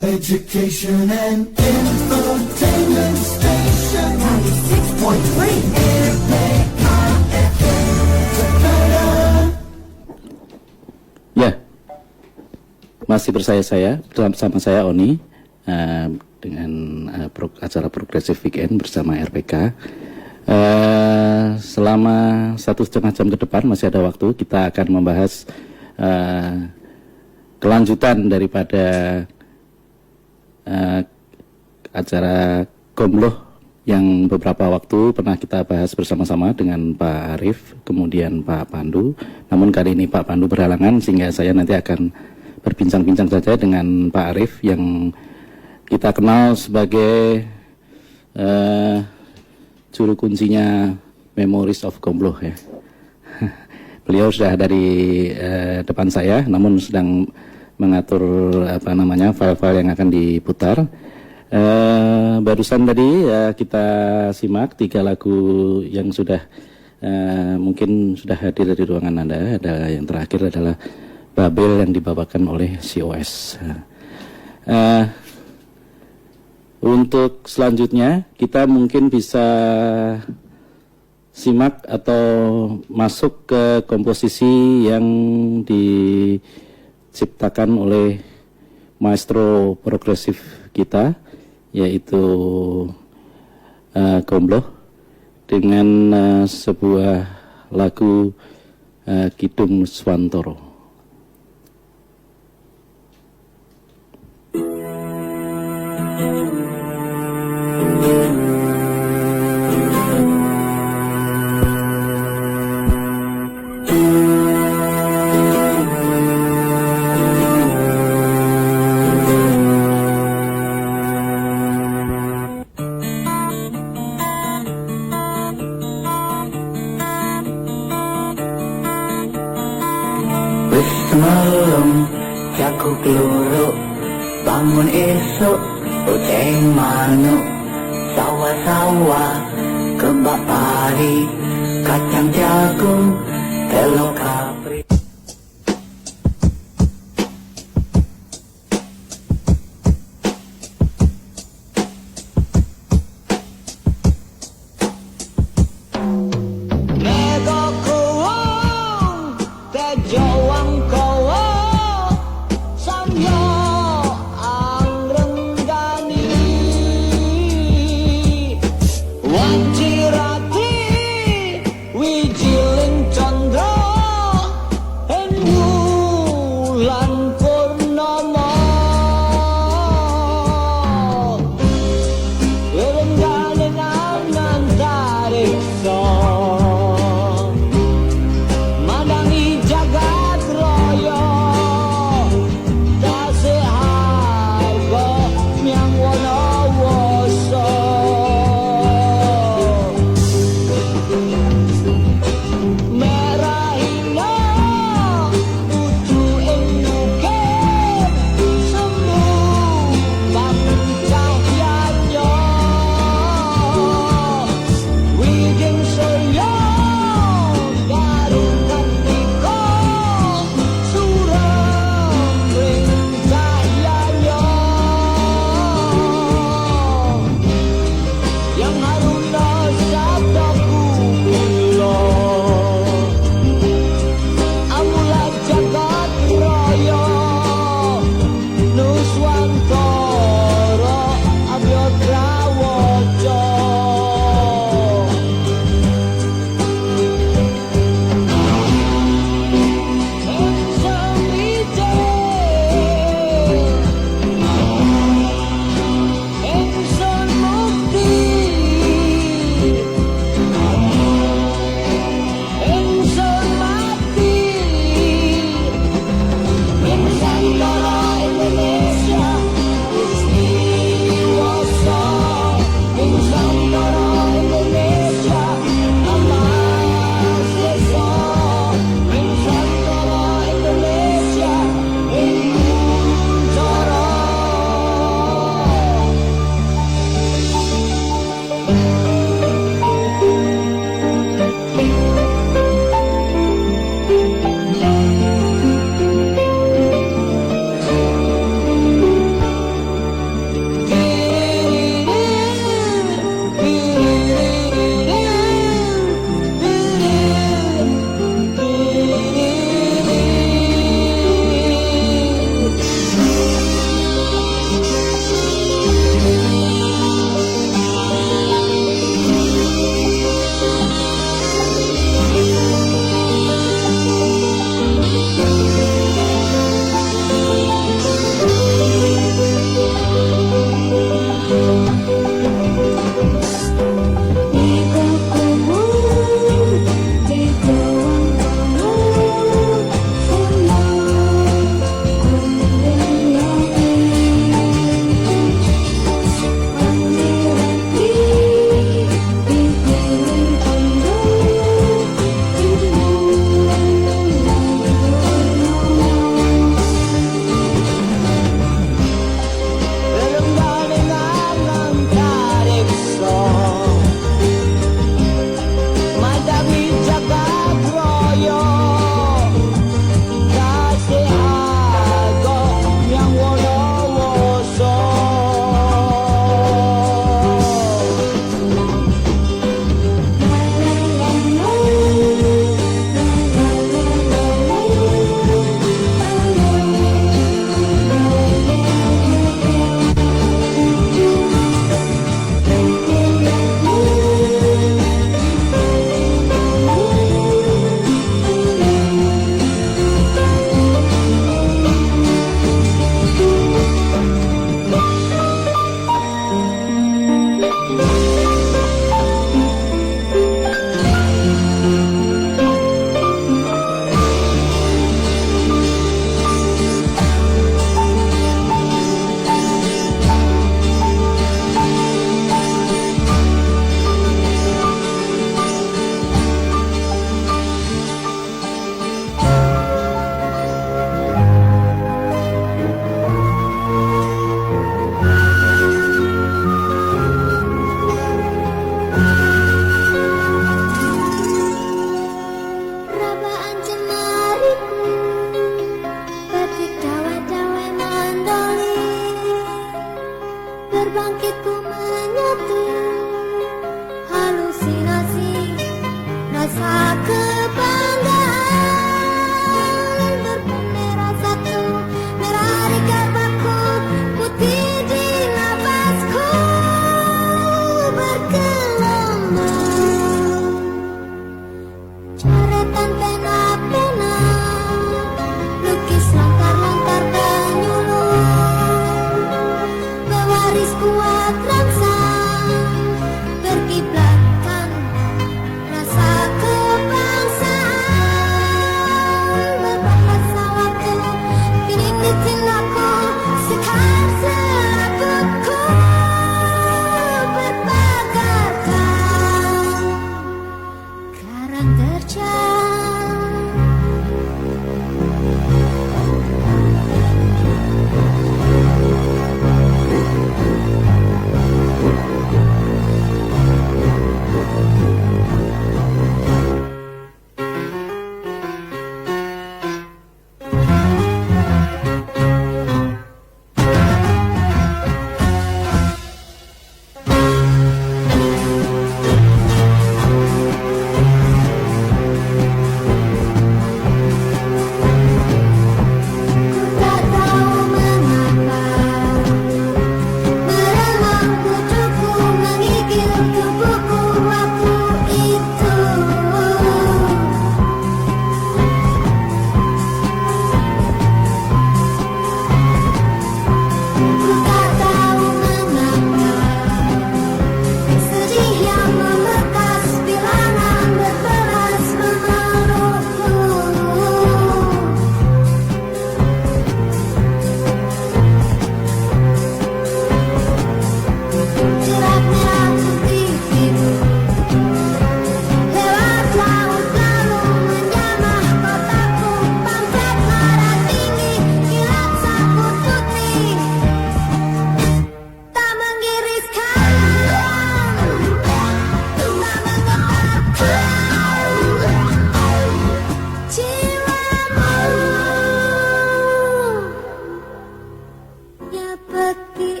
Education and infotainment station 96.3 Jakarta. Ya, masih bersama saya Oni dengan acara Progressive Weekend bersama RPK. Selama 1,5 jam ke depan masih ada waktu, kita akan membahas kelanjutan daripada acara Gombloh yang beberapa waktu pernah kita bahas bersama-sama dengan Pak Arif, kemudian Pak Pandu. Namun kali ini Pak Pandu berhalangan, sehingga saya nanti akan berbincang-bincang saja dengan Pak Arif yang kita kenal sebagai juru kuncinya Memories of Gombloh ya. Beliau sudah dari depan saya, namun sedang mengatur file-file yang akan diputar. Barusan tadi kita simak 3 lagu yang sudah mungkin sudah hadir di ruangan Anda. Ada yang terakhir adalah Babel yang dibawakan oleh COS. Untuk selanjutnya kita mungkin bisa simak atau masuk ke komposisi yang diciptakan oleh maestro progresif kita, yaitu Gombloh, dengan sebuah lagu Kidung Swantoro. Malam cakup peluru, bangun esok uteng manuk, sawah-sawah kebak pari, kacang jagung telur kapri.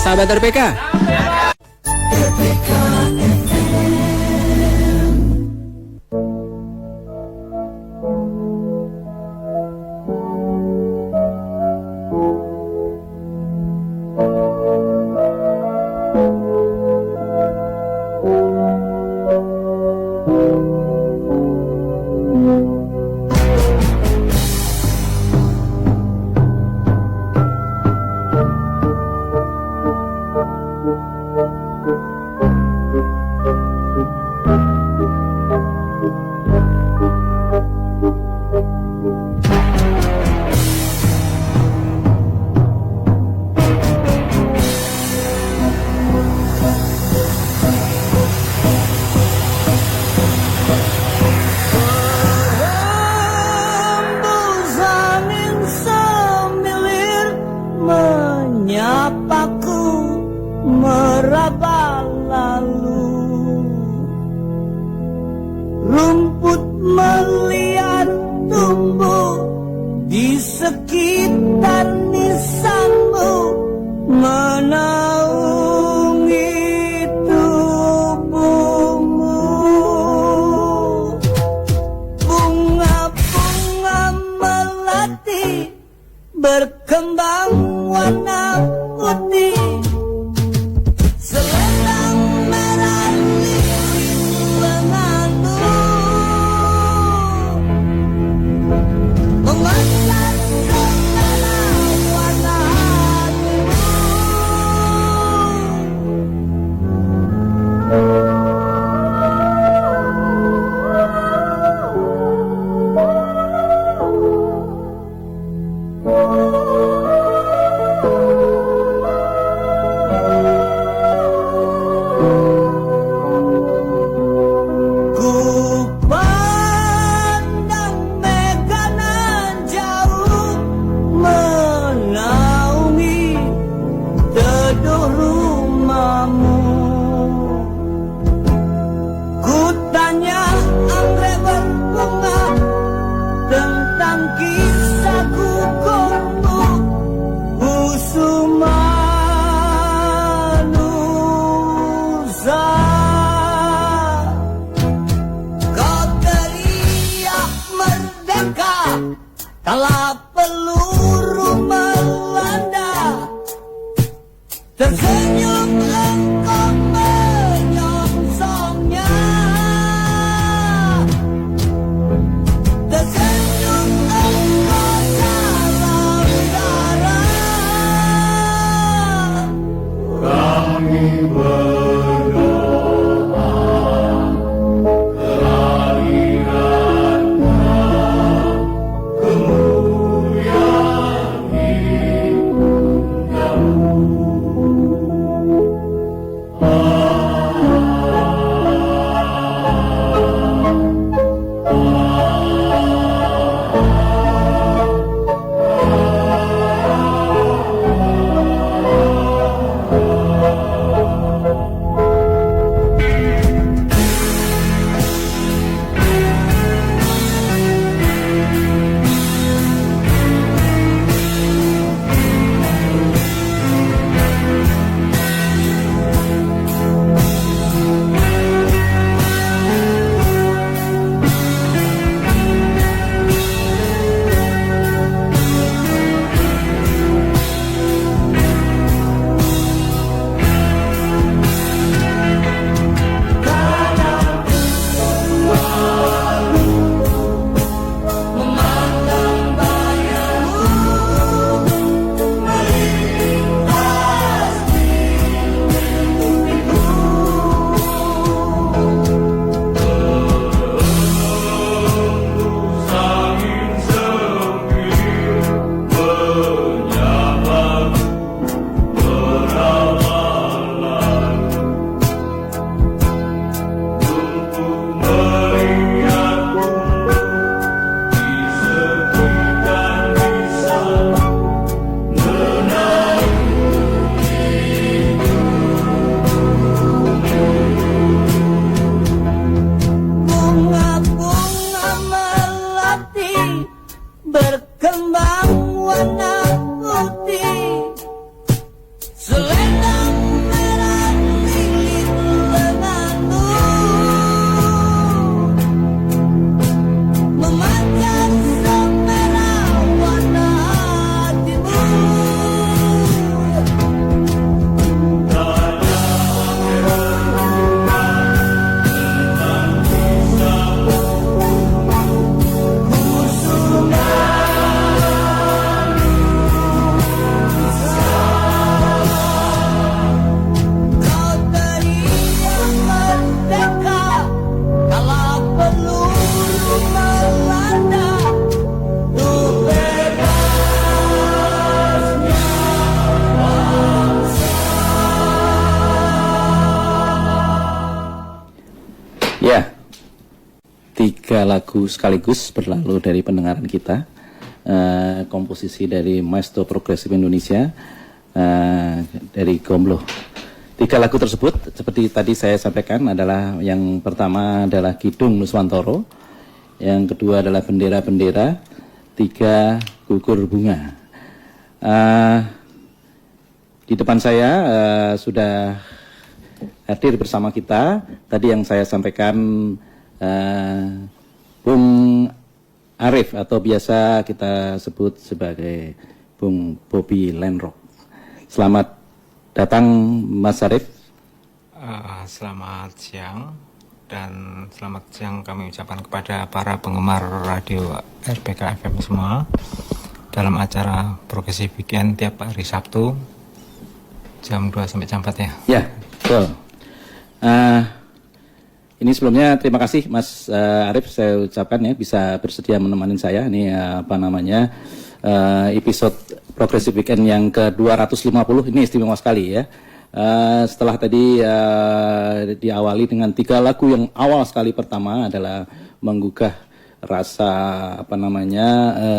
Sahabat RPK. Hembus angin semilir menyapaku meraba lalu. Rumput meliar tumbuh di sekitar nisanmu, menaungi tubuhmu. Bunga-bunga melati berkembang warna putih, selendang merah lilin lenganmu memesan selera warna hatimu. Ku pandang mega nan jauh menaungi teduh rumahmu. Ku tanya anggrek berbunga tentang kisah gugurmu, Kusumanusa. Kau teriak merdeka kala peluru melanda, tersenyum engkau menyongsongnya, tersenyum engkau dalam darah. berkembang warna putih, selendang 3 lagu sekaligus berlalu dari pendengaran kita. Komposisi dari Maestro Progresif Indonesia dari Gombloh. 3 lagu tersebut seperti tadi saya sampaikan adalah yang pertama adalah Kidung Nuswantoro, yang kedua adalah Bendera-Bendera, 3 Gugur Bunga. Di depan saya sudah hadir bersama kita tadi yang saya sampaikan Bung Arif atau biasa kita sebut sebagai Bung Bobby Lenrock. Selamat datang Mas Arif. Selamat siang dan selamat siang kami ucapkan kepada para penggemar radio RPK FM semua dalam acara Progresif Weekend tiap hari Sabtu jam 2 sampai jam 4 ya. Ya, betul. Ini sebelumnya terima kasih Mas Arif saya ucapkan ya bisa bersedia menemani saya. Ini episode Progresif Weekend yang ke-250 ini istimewa sekali ya. Setelah tadi diawali dengan 3 lagu yang awal sekali pertama adalah menggugah rasa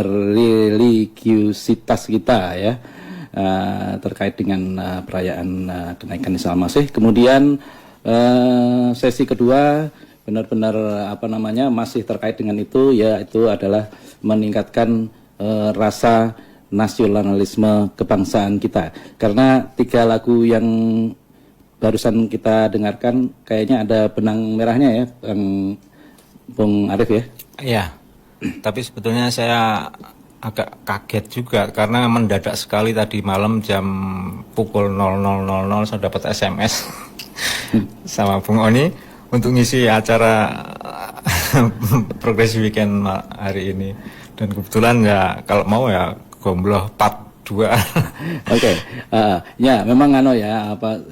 religiusitas kita ya terkait dengan perayaan kenaikan Isa Al-Masih. Kemudian sesi kedua benar-benar masih terkait dengan itu, yaitu adalah meningkatkan rasa nasionalisme kebangsaan kita. Karena 3 lagu yang barusan kita dengarkan kayaknya ada benang merahnya ya, Bung Arif ya. Iya. Tapi sebetulnya saya agak kaget juga karena mendadak sekali tadi malam jam pukul 00.00 saya dapat SMS sama Bung Oni untuk ngisi acara Progresif Weekend hari ini. Dan kebetulan ya kalau mau ya Gombloh part 2. Oke, ya memang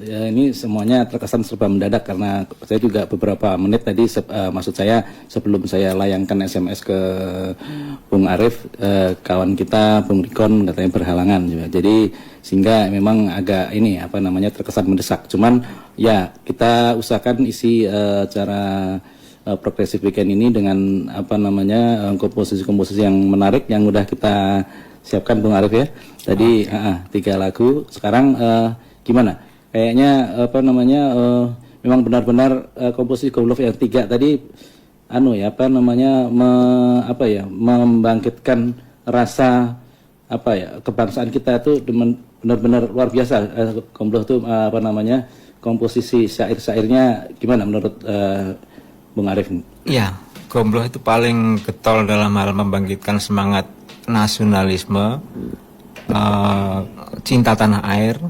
ini semuanya terkesan serba mendadak karena saya juga beberapa menit tadi maksud saya sebelum saya layangkan SMS ke Bung Arif, kawan kita Bung Rikon katanya berhalangan juga. Jadi sehingga memang agak terkesan mendesak. Cuman ya kita usahakan isi acara Progresif Weekend ini dengan komposisi-komposisi yang menarik yang udah kita siapkan Bung Arif ya. Tadi 3 lagu. Sekarang gimana? Kayaknya memang benar-benar komposisi Gombloh yang 3 tadi membangkitkan rasa kebangsaan kita itu benar-benar luar biasa. Gombloh itu komposisi syair-syairnya gimana menurut Bung Arif? Iya, Gombloh itu paling getol dalam hal membangkitkan semangat nasionalisme, cinta tanah air,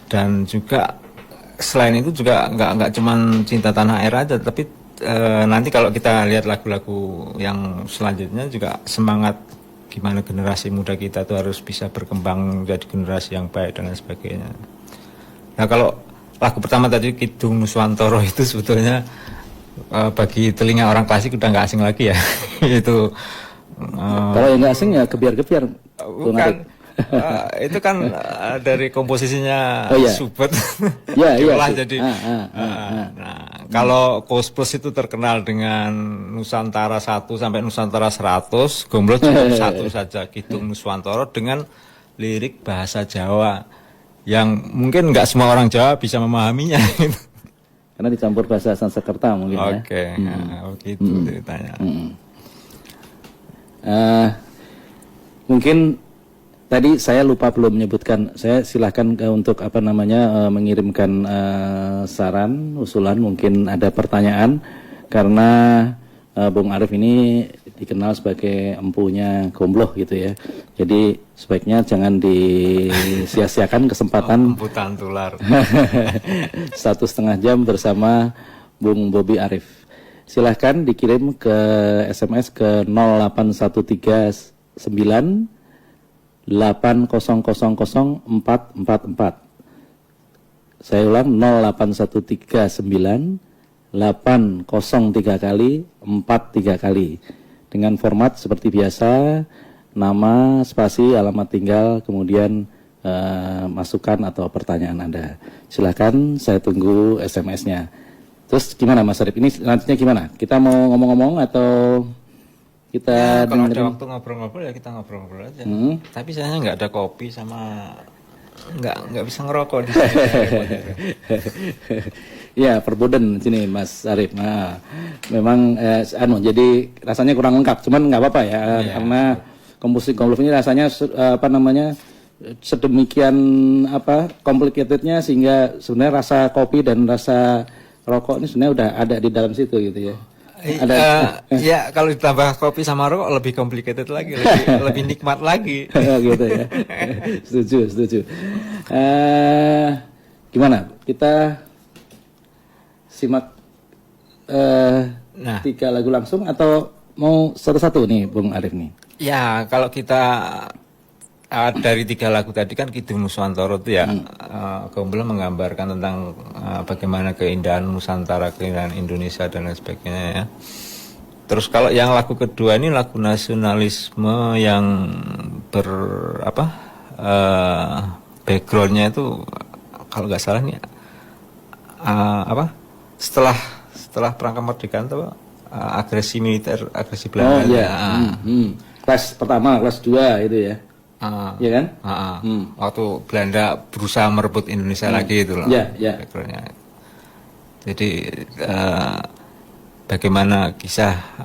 dan juga selain itu juga nggak cuman cinta tanah air aja, tapi nanti kalau kita lihat lagu-lagu yang selanjutnya juga semangat gimana generasi muda kita tuh harus bisa berkembang menjadi generasi yang baik dan lain sebagainya. Nah kalau lagu pertama tadi Kidung Nuswantoro itu sebetulnya bagi telinga orang klasik udah nggak asing lagi ya. Itu kalau yang nggak asing ya kebiar-kebiar. Bukan. Itu kan dari komposisinya Subet. Iya. Jadi. Nah, kalau Kos Plus itu terkenal dengan Nusantara 1 sampai Nusantara 100, Gombloh cukup 1 saja, Kidung Nuswantoro dengan lirik bahasa Jawa yang mungkin nggak semua orang Jawa bisa memahaminya. Karena dicampur bahasa Sanskerta mungkin ya. Oke, begitu ceritanya. Mungkin tadi saya lupa belum menyebutkan. Saya silahkan untuk mengirimkan saran, usulan, mungkin ada pertanyaan karena Bung Arif ini dikenal sebagai empunya Gombloh gitu ya. Jadi sebaiknya jangan disia-siakan kesempatan Emputan tular 1,5 jam bersama Bung Bobby Arif. Silahkan dikirim ke SMS ke 0813 9 8000444. Saya ulang 0813 9 803 kali 43 kali dengan format seperti biasa, nama, spasi, alamat tinggal, kemudian masukan atau pertanyaan Anda. Silakan, saya tunggu SMS-nya. Terus gimana Mas Arif? Ini selanjutnya gimana? Kita mau ngomong-ngomong atau kita Kalau ada dengerin? waktu ngobrol-ngobrol ya kita ngobrol-ngobrol aja. Hmm. Tapi saya nggak ada kopi sama nggak bisa ngerokok di sini. Ya, perboden sini Mas Arif. Nah, memang jadi rasanya kurang lengkap. Cuman nggak apa-apa ya, karena komposisi gombloh ini rasanya sedemikian complicatednya sehingga sebenarnya rasa kopi dan rasa rokok ini sebenarnya udah ada di dalam situ gitu ya. Ya kalau ditambah kopi sama rokok lebih complicated lagi, lebih nikmat lagi. Gitu ya. Setuju. Gimana? Kita simak 3 lagu langsung atau mau satu-satu nih Bung Arif nih? Ya kalau kita dari 3 lagu tadi kan Kidung Nuswantara itu ya, Gombloh menggambarkan tentang bagaimana keindahan Nusantara, keindahan Indonesia dan lain sebagainya ya. Terus kalau yang lagu kedua ini lagu nasionalisme yang backgroundnya itu kalau nggak salah nih setelah perang kemerdekaan itu agresi militer, agresi Belanda. Oh iya. Kelas pertama, kelas 2 itu ya. Iya kan? Waktu Belanda berusaha merebut Indonesia lagi itu loh. Iya. Backgroundnya. Jadi bagaimana kisah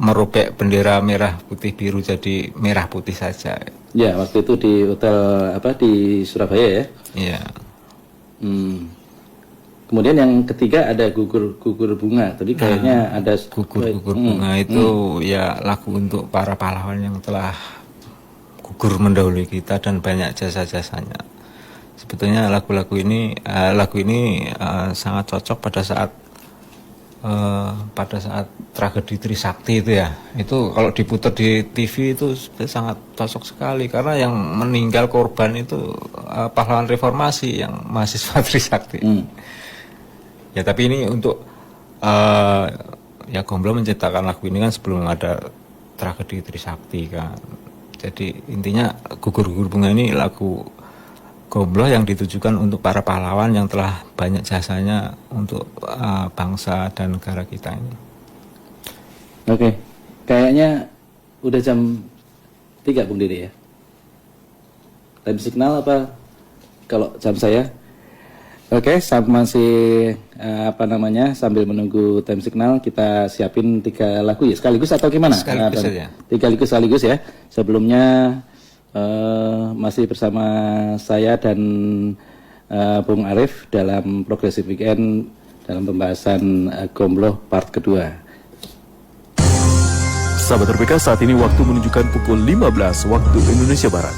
merobek bendera merah putih biru jadi merah putih saja. Ya, waktu itu di hotel di Surabaya ya. Iya. Kemudian yang ketiga ada gugur bunga. Tadi kayaknya ada Gugur bunga itu ya lagu untuk para pahlawan yang telah gugur mendahului kita dan banyak jasa-jasanya. Sebetulnya lagu ini sangat cocok pada saat tragedi Trisakti itu ya. Itu kalau diputar di TV itu sangat cocok sekali karena yang meninggal korban itu pahlawan reformasi yang mahasiswa Trisakti. Ya tapi ini untuk ya Gombloh menciptakan lagu ini kan sebelum ada tragedi Trisakti kan. Jadi intinya Gugur bunga ini lagu Gombloh yang ditujukan untuk para pahlawan yang telah banyak jasanya untuk bangsa dan negara kita ini. Oke. Kayaknya udah jam 3 Bung Dede ya. Time signal apa kalau jam saya? Oke, masih sambil menunggu time signal kita siapin 3 lagu ya sekaligus atau gimana? Sekaligus saja. 3 sekaligus ya. Sebelumnya masih bersama saya dan Bung Arif dalam Progressive Weekend dalam pembahasan Gombloh part kedua. Sahabat RPK, saat ini waktu menunjukkan pukul 15 waktu Indonesia Barat.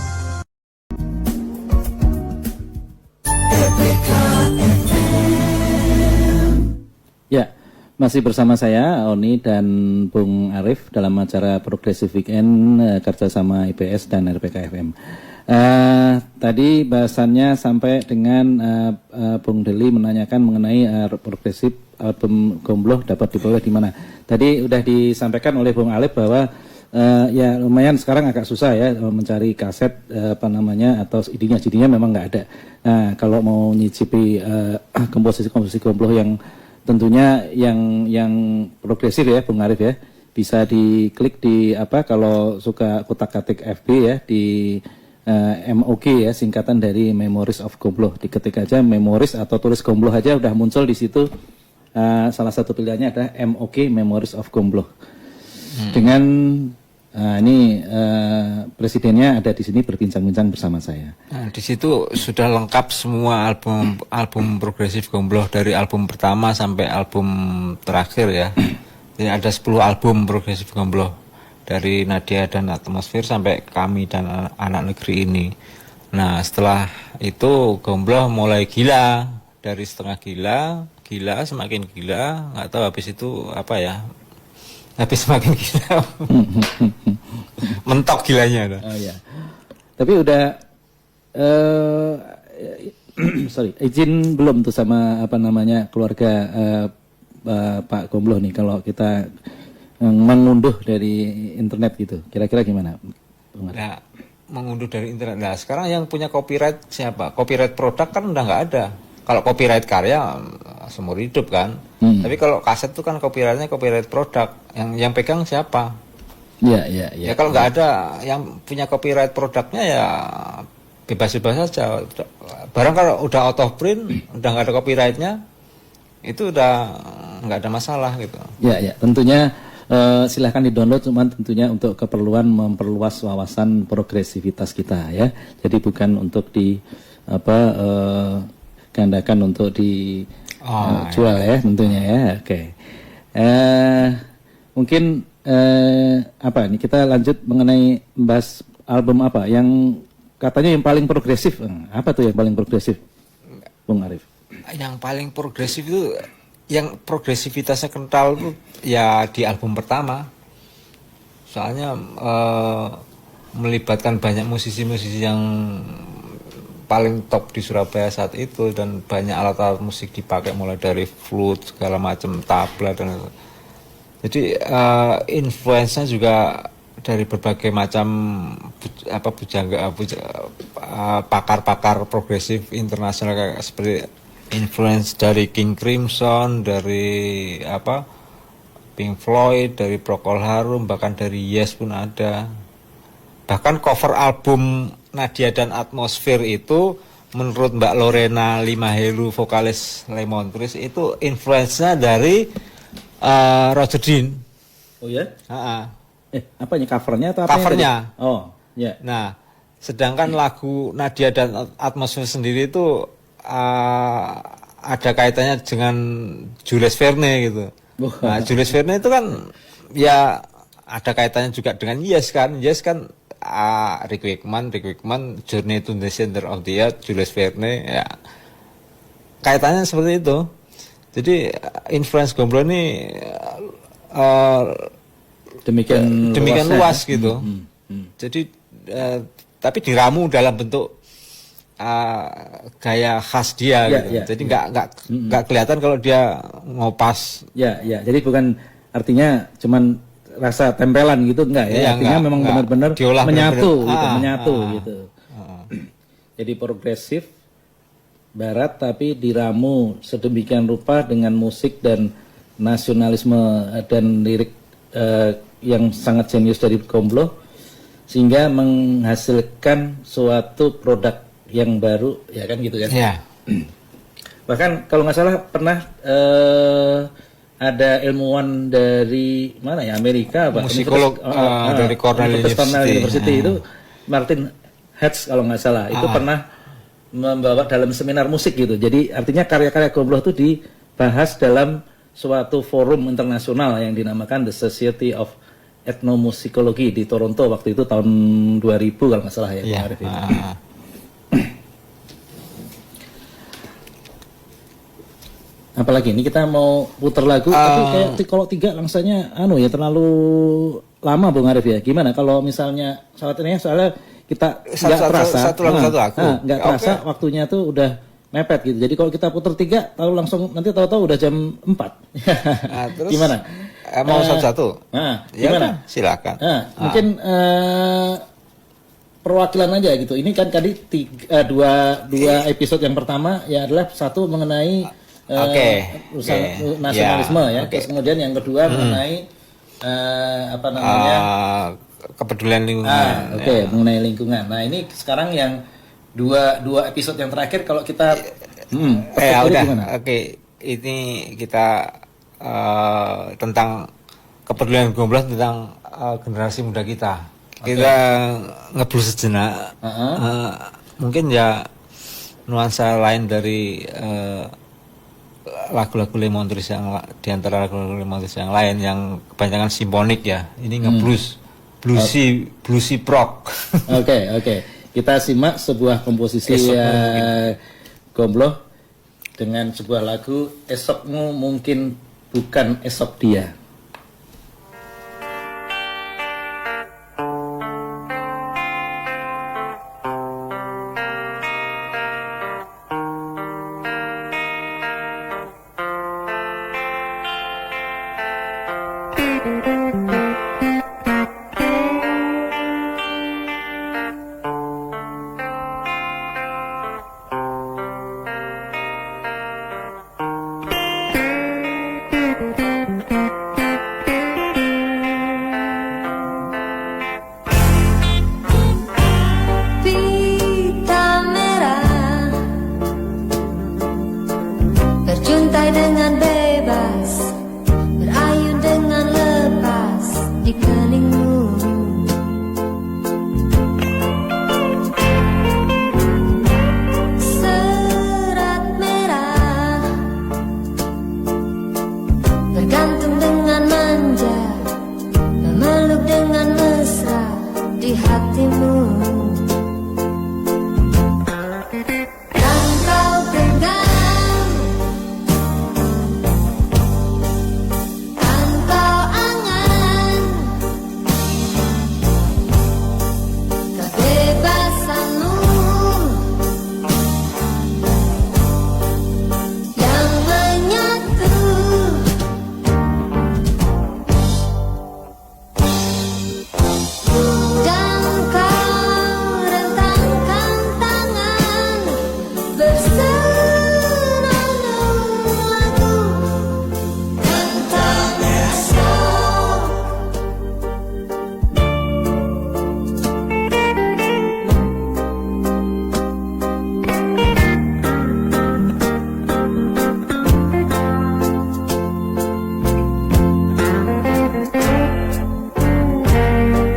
Ya, masih bersama saya Oni dan Bung Arif dalam acara Progressive Weekend kerjasama IPS dan RPK FM. Tadi bahasannya sampai dengan Bung Deli menanyakan mengenai progresif album Gombloh dapat diperoleh di mana. Tadi udah disampaikan oleh Bung Arif bahwa ya lumayan sekarang agak susah ya mencari kaset atau CD-nya memang nggak ada. Nah kalau mau nyicipi komposisi Gombloh yang tentunya yang progresif ya Bung Arif ya, bisa diklik di kalau suka kutak-katik FB ya di MOG ya, singkatan dari Memories of Gombloh. Diketik aja Memories atau tulis Gombloh aja udah muncul di situ. Salah satu pilihannya adalah MOG Memories of Gombloh. Dengan ini presidennya ada di sini berbincang-bincang bersama saya. Nah, di situ sudah lengkap semua album progresif Gombloh dari album pertama sampai album terakhir ya. Jadi ada 10 album progresif Gombloh dari Nadia dan Atmosfer sampai Kami dan Anak Negeri ini. Nah setelah itu Gombloh mulai gila, dari setengah gila semakin gila, nggak tahu habis itu habis semakin gila. Mentok gilanya. Oh ya. Tapi udah izin belum tuh sama keluarga Pak Gombloh nih kalau kita mengunduh dari internet gitu. Kira-kira gimana? Nah, mengunduh dari internet. Nah, sekarang yang punya copyright siapa? Copyright produk kan udah nggak ada. Kalau copyright karya seumur hidup kan. Tapi kalau kaset itu kan copyrightnya copyright produk, yang pegang siapa? Iya, iya, iya. Ya kalau nggak ada yang punya copyright produknya ya bebas-bebas saja. Barang kalau udah out of print, udah nggak ada copyrightnya, itu udah nggak ada masalah gitu. Ya, ya, tentunya silahkan di-download, cuman tentunya untuk keperluan memperluas wawasan progresivitas kita ya. Jadi bukan untuk gandakan untuk dijual ya tentunya ya. Oke. Mungkin ini kita lanjut mengenai bahas album apa yang katanya yang paling progresif. Apa tuh yang paling progresif, Bung Arif? Yang paling progresif itu, yang progresivitasnya kental itu ya di album pertama. Soalnya melibatkan banyak musisi-musisi yang paling top di Surabaya saat itu, dan banyak alat-alat musik dipakai mulai dari flute segala macam, tabla dan jadi influence-nya juga dari berbagai macam pakar-pakar progresif internasional, kayak seperti influence dari King Crimson, dari Pink Floyd, dari Procol Harum, bahkan dari Yes pun ada. Bahkan cover album Nadia dan Atmosfer itu menurut Mbak Lorena Limahelu, vokalis Lemon Trees, itu influence-nya dari Roger Dean. Oh ya? Apanya, covernya atau apa? Covernya. Oh, ya. Nah, sedangkan lagu Nadia dan Atmosfer sendiri itu ada kaitannya dengan Jules Verne gitu. Nah, Jules Verne itu kan ya ada kaitannya juga dengan Yes kan. Yes kan Rick Wakeman, Journey to the Center of the Earth, Jules Verne, ya kaitannya seperti itu. Jadi influence Gomblo ini demikian luas gitu. Jadi tapi diramu dalam bentuk gaya khas dia gitu. Jadi nggak kelihatan kalau dia ngopas. Ya, jadi bukan artinya cuman rasa tempelan gitu, enggak ya? Artinya memang benar-benar menyatu gitu. Jadi progresif barat tapi diramu sedemikian rupa dengan musik dan nasionalisme dan lirik yang sangat jenius dari Gomblo, sehingga menghasilkan suatu produk yang baru, ya kan gitu kan? Ya. Bahkan kalau nggak salah pernah ada ilmuwan dari mana ya, Amerika, musikolog dari Cornell University itu Martin Hertz kalau nggak salah, itu pernah membawa dalam seminar musik gitu. Jadi artinya karya-karya Gomblo itu dibahas dalam suatu forum internasional yang dinamakan The Society of Ethnomusicology di Toronto waktu itu tahun 2000 kalau nggak salah ya. Apalagi ini kita mau putar lagu, tapi kayak kalau 3 langsungnya terlalu lama Bung Arif ya. Gimana kalau misalnya saat ini, soalnya kita nggak terasa waktunya tuh udah mepet gitu. Jadi kalau kita putar 3 tahu langsung, nanti tahu-tahu udah jam 4. Terus gimana? Mau satu-satu? Gimana? Ya, silakan. Mungkin perwakilan aja gitu. Ini kan tadi dua episode yang pertama ya adalah satu mengenai nasionalisme ya. Terus kemudian yang kedua mengenai kepedulian lingkungan. Mengenai lingkungan. Nah, ini sekarang yang dua episode yang terakhir kalau kita ini kita tentang kepedulian Gomblo tentang generasi muda kita. Kita ngeblus sejenak. Mungkin ya nuansa lain dari lagu-lagu Lemon Trees yang di antara lagu-lagu Lemon Trees yang lain yang kebanyakan simfonik ya. Ini ngeblues, bluesy prog. Oke. Kita simak sebuah komposisi Gomblo dengan sebuah lagu Esokmu Mungkin Bukan Esok Dia. dirimu. Dan kau genggam, dan kau angan kebebasanmu yang menyatu. Dan kau rentangkan tangan bersenandung lagu tentang esok.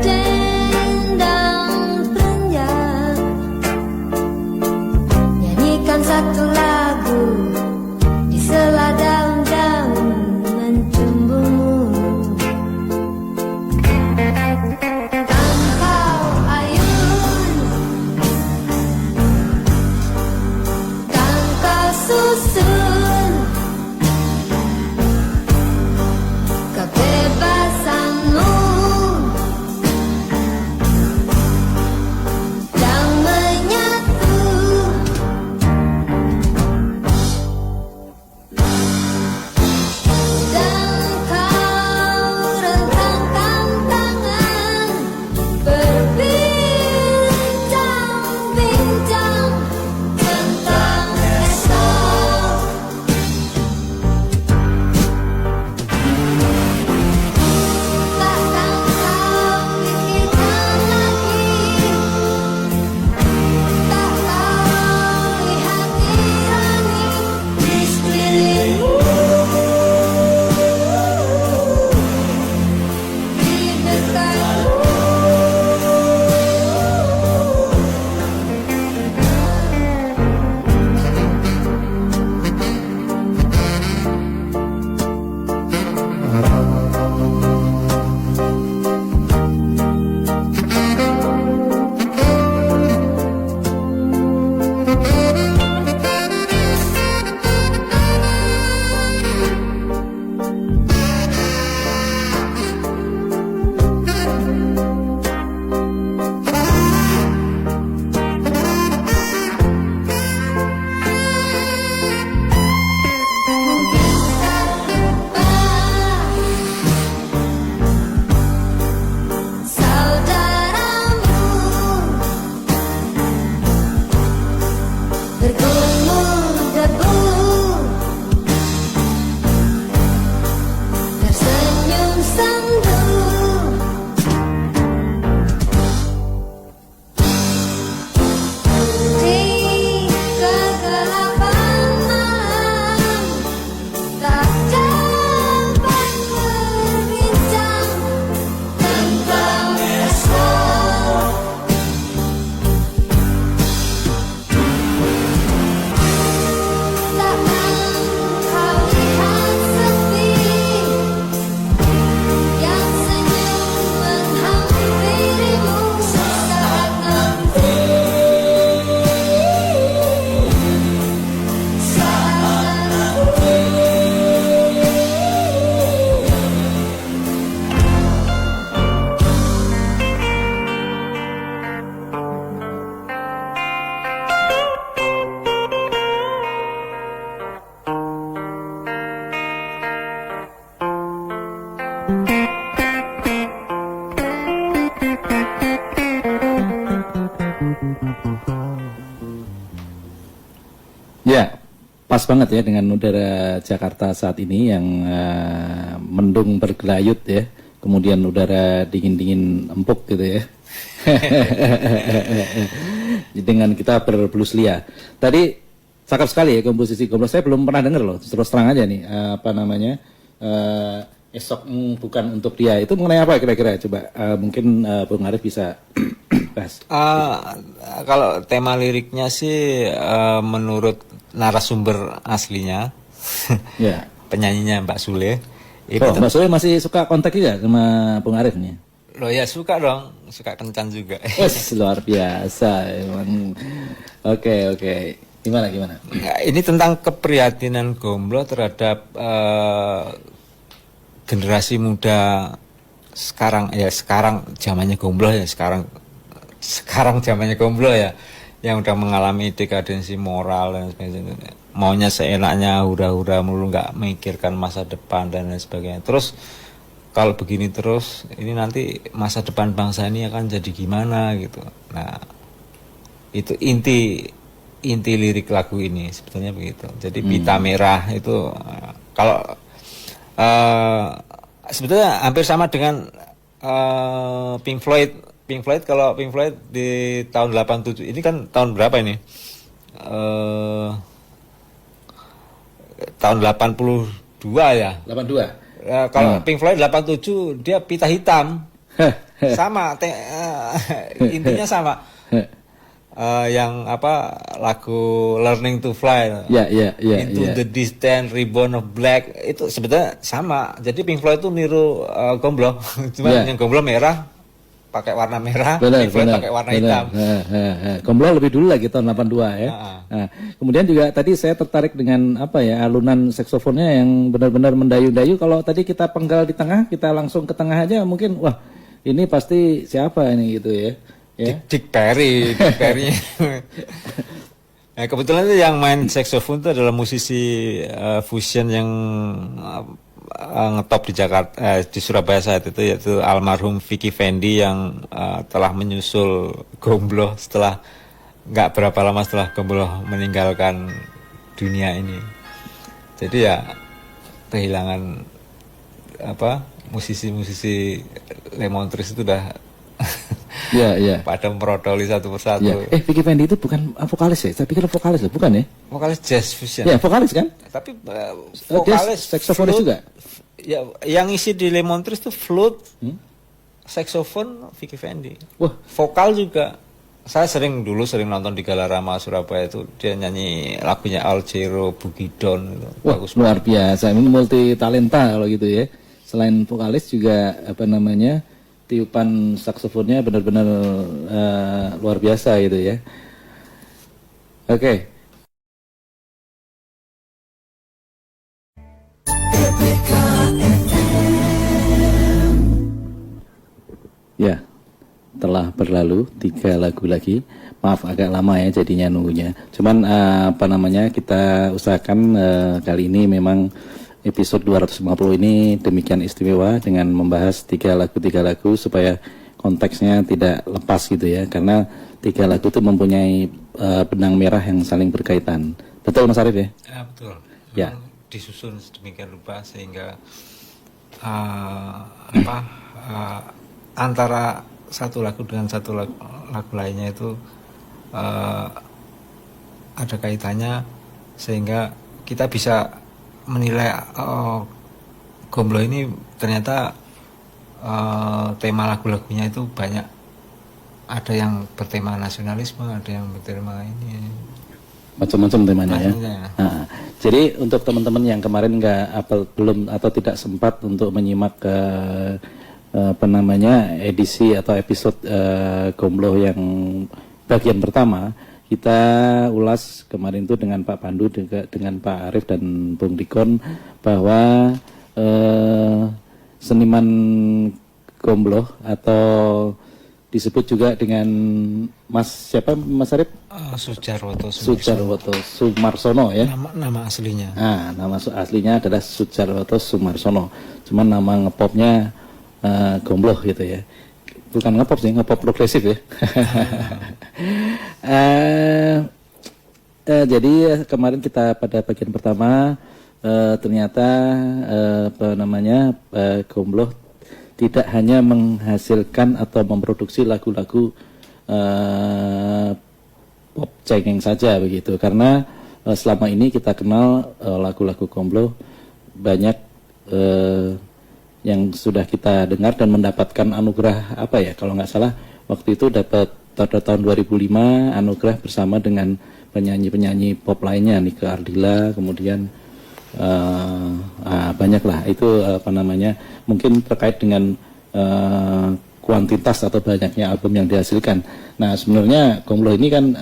Dendang penjam, nyanyikan satu lagu di sela daun-daun mencumbumu. Dan kau ayun, dan kau susun kebebasanmu yang menyatu. Dan kau rentangkan tangan berbincang-bincang tentang esok. Takkan kau pikirkan lagi, tak kau lihat ironi di sekelilingmu, di dekatmu. Saudaramu bergumul debu, tersenyum sendu, di kegelapan malam tak dapat berbincang tentang esok. Takkan kau lihat sepi yang senyum menghampirimu saat nanti, saat nanti. Ya, pas banget ya dengan udara Jakarta saat ini yang mendung bergelayut ya, kemudian udara dingin-dingin empuk gitu ya. Dengan kita berblues lia. Tadi cakep sekali ya komposisi Gomblo. Saya belum pernah dengar loh, terus terang aja nih, apa namanya, esok bukan untuk dia. Itu mengenai apa kira-kira? Coba mungkin Bung Arif bisa bahas. Kalau tema liriknya sih menurut narasumber aslinya, Ya. penyanyinya Mbak Sule. Oh, Mbak Sule masih suka kontak juga sama Bung Arif nih? Loh ya suka dong, suka kencan juga. Wes, luar biasa emang. Oke. Gimana? Nah, ini tentang keprihatinan Gombloh terhadap generasi muda sekarang zamannya Gombloh ya sekarang zamannya Gombloh ya yang udah mengalami dekadensi moral dan sebagainya. Maunya seenaknya hura-hura melulu, nggak memikirkan masa depan dan lain sebagainya. Terus kalau begini terus, ini nanti masa depan bangsa ini akan jadi gimana gitu. Nah, itu inti lirik lagu ini sebetulnya begitu. Jadi pita merah itu kalau sebetulnya hampir sama dengan Pink Floyd. Kalau Pink Floyd di tahun 87, ini kan tahun berapa ini? Tahun 82 ya. 82. Kalau Pink Floyd 87 dia pita hitam. Sama intinya sama. Yang lagu Learning to Fly. Into the Distant Ribbon of Black itu sebetulnya sama. Jadi Pink Floyd itu niru Gombloh. Cuma yang Gombloh merah pakai warna merah, Pink Floyd pakai warna hitam. Gombloh lebih dulu lagi tahun 82 ya. Nah, kemudian juga tadi saya tertarik dengan alunan saksofonnya yang benar-benar mendayu-dayu. Kalau tadi kita penggal di tengah, kita langsung ke tengah aja mungkin wah, ini pasti siapa ini gitu ya. Dick Perry. Nah, kebetulan itu yang main saksofon itu adalah musisi fusion yang ngetop di Jakarta, di Surabaya saat itu, yaitu almarhum Vicky Fendi yang telah menyusul Gombloh setelah nggak berapa lama setelah Gombloh meninggalkan dunia ini. Jadi ya kehilangan musisi-musisi Lemon Trees itu udah pada merodoli satu persatu. Vicky Fendi itu bukan vokalis ya? Saya pikir vokalis loh, bukan ya? Vokalis jazz fusion. Ya, vokalis kan? Tapi vokalis saksofonis juga. Ya, yang isi di Lemon Trees itu flute, saksofon Vicky Fendi. Wah, vokal juga. Saya dulu sering nonton di Galarama Surabaya itu dia nyanyi lagunya Alcero Bugidon itu. Wah, bagus, luar biasa. Ini multi talenta kalau gitu ya. Selain vokalis juga tiupan saksofonnya benar-benar luar biasa gitu ya. Oke. Ya, telah berlalu 3 lagu lagi. Maaf agak lama ya jadinya nunggunya. Cuman kita usahakan kali ini memang episode 250 ini demikian istimewa dengan membahas 3 lagu supaya konteksnya tidak lepas gitu ya, karena 3 lagu itu mempunyai benang merah yang saling berkaitan. Betul Mas Arief ya? Ya betul. Ya. Disusun sedemikian rupa sehingga antara satu lagu dengan satu lagu lainnya itu ada kaitannya sehingga kita bisa menilai Gombloh ini ternyata tema lagu-lagunya itu banyak, ada yang bertema nasionalisme, ada yang bertema ini macam-macam temanya ya. Nah, jadi untuk teman-teman yang kemarin belum atau tidak sempat untuk menyimak edisi atau episode Gombloh yang bagian pertama, kita ulas kemarin itu dengan Pak Pandu, dengan Pak Arief dan Bung Dikon, bahwa seniman Gombloh atau disebut juga dengan Mas Arief? Sujarwoto Sumarsono ya. Nama aslinya. Nah, nama aslinya adalah Sujarwoto Sumarsono. Cuman nama ngepopnya Gombloh gitu ya. Bukan ngepop sih, ngepop progresif ya. Jadi kemarin kita pada bagian pertama ternyata Gombloh tidak hanya menghasilkan atau memproduksi lagu-lagu pop cengeng saja begitu, karena selama ini kita kenal lagu-lagu Gombloh banyak yang sudah kita dengar dan mendapatkan anugerah kalau nggak salah waktu itu dapat pada tahun 2005 anugerah bersama dengan penyanyi-penyanyi pop lainnya, Nika Ardila, kemudian banyak lah itu mungkin terkait dengan kuantitas atau banyaknya album yang dihasilkan. Nah sebenarnya Gombloh ini kan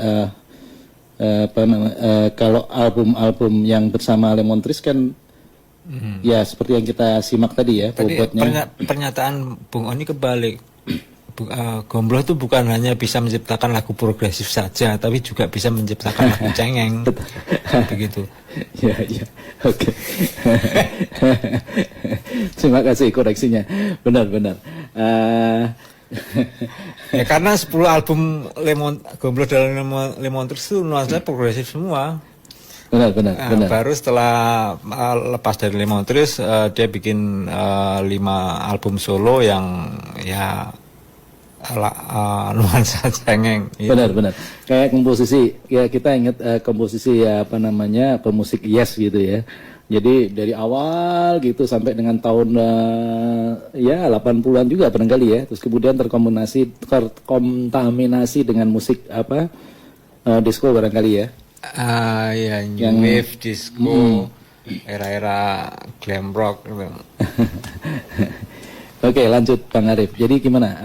kalau album-album yang bersama Lemon Trees kan ya seperti yang kita simak tadi ya, Tadi bobotnya. pernyataan Bung Oni kebalik. Gombloh itu bukan hanya bisa menciptakan lagu progresif saja, tapi juga bisa menciptakan lagu cengeng. Begitu. Ya, ya, oke. Terima kasih koreksinya. Benar-benar. Ya karena 10 album Gombloh dalam Lemon Trees itu nuansanya progresif semua. Benar. Baru setelah lepas dari Lemon Trees, dia bikin 5 album solo yang ya nuansa cengeng. Benar. Kayak komposisi, ya kita ingat komposisi ya apa namanya pemusik Yes gitu ya. Jadi dari awal gitu sampai dengan tahun ya 80-an juga barangkali ya. Terus kemudian terkontaminasi dengan musik apa disco barangkali ya. Ya new wave, disco, era-era glam rock gitu. Oke, lanjut Bang Arif. Jadi gimana?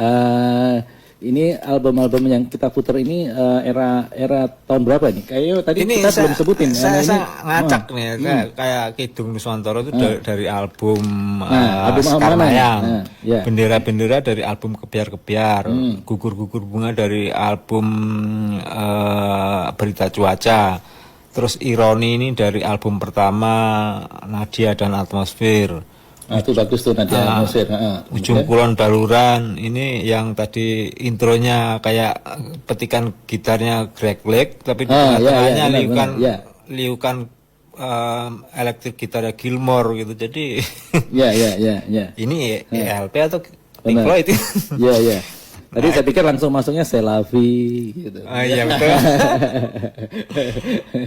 Ini album-album yang kita putar ini era tahun berapa nih? Kayaknya tadi kita belum sebutin. Saya ini, ngacak nih, kayak Kidung Nuswantoro itu dari album album Sekarmayang. ya. Bendera-bendera dari album Kebiar-Kebiar. Gugur-gugur bunga dari album Berita Cuaca. Terus Ironi ini dari album pertama Nadia dan Atmosfer. Itu bagus tuh Nadia Atmosfer. Ujung Kulon Baluran ini yang tadi intronya kayak petikan gitarnya Greg Lake, tapi di tengah-tengahnya liukan elektrik gitarnya Gilmore gitu. Jadi ya. ini LP atau Pink Floyd itu? Ya. Tadi saya pikir langsung masuknya Selavi gitu. Iya betul.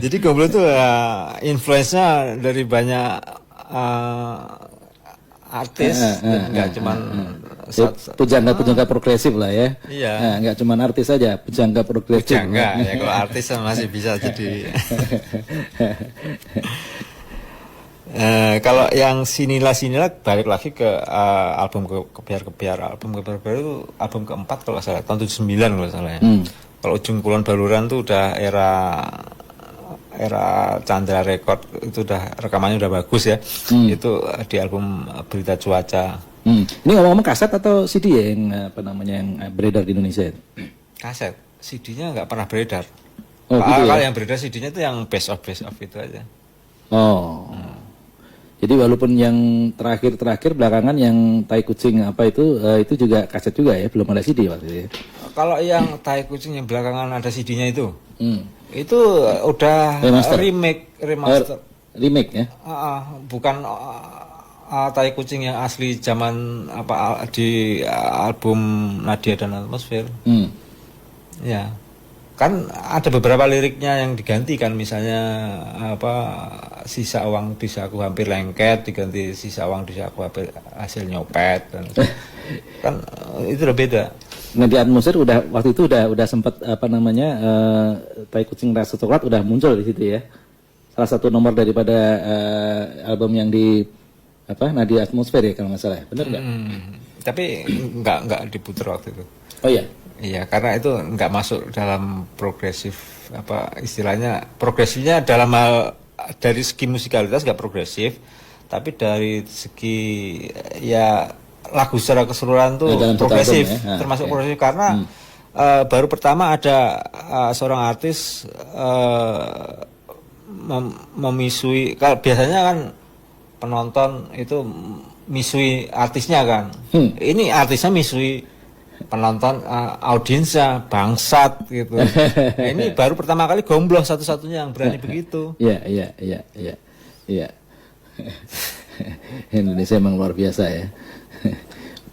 Jadi Gombloh itu influence-nya dari banyak artis, nggak cuman pujangga progresif lah ya. Iya. Nah, nggak cuman artis saja, pujangga progresif. Pujangga ya, kalau artis masih bisa jadi. Kalau yang sinilah balik lagi ke album Kebiar-Kebiar. Album Kebiar-Kebiar itu album keempat kalau salah, tahun 79 kalau salah ya. Kalau Ujung Kulon Baluran tuh udah era Chandra Record, itu udah rekamannya udah bagus ya. Itu di album Berita Cuaca. Ini ngomong-ngomong kaset atau CD ya yang apa namanya yang beredar di Indonesia? Kaset, CD-nya nggak pernah beredar. Oh, gitu Kalau ya? yang beredar CD-nya itu yang best of itu aja. Oh. Jadi walaupun yang terakhir belakangan yang Tai Kucing apa itu juga kaset juga ya, belum ada CD waktu itu. Kalau yang Tai Kucing yang belakangan ada CD-nya itu udah remaster. Remake ya? Bukan Tai Kucing yang asli zaman apa di album Nadia dan Atmosfer. Ya. Kan ada beberapa liriknya yang diganti kan, misalnya apa sisa uang di saku hampir lengket diganti sisa uang di saku hasil nyopet kan itu udah beda. Nah di Atmosfer waktu itu udah sempat apa namanya Tai Kucing Rasa Coklat udah muncul di situ ya. Salah satu nomor daripada album yang di apa Nadia Atmosfer ya kalau nggak salah. Benar nggak? Tapi nggak diputar waktu itu. Oh iya. Iya, karena itu nggak masuk dalam progresif, apa istilahnya progresifnya dalam hal dari segi musikalitas nggak progresif, tapi dari segi ya lagu secara keseluruhan tuh progresif, ya? termasuk progresif karena baru pertama ada seorang artis memisui, kalau biasanya kan penonton itu misui artisnya kan, ini artisnya misui penonton audiensnya bangsat gitu. Nah, ini baru pertama kali Gombloh satu-satunya yang berani begitu. Iya. Indonesia emang luar biasa ya.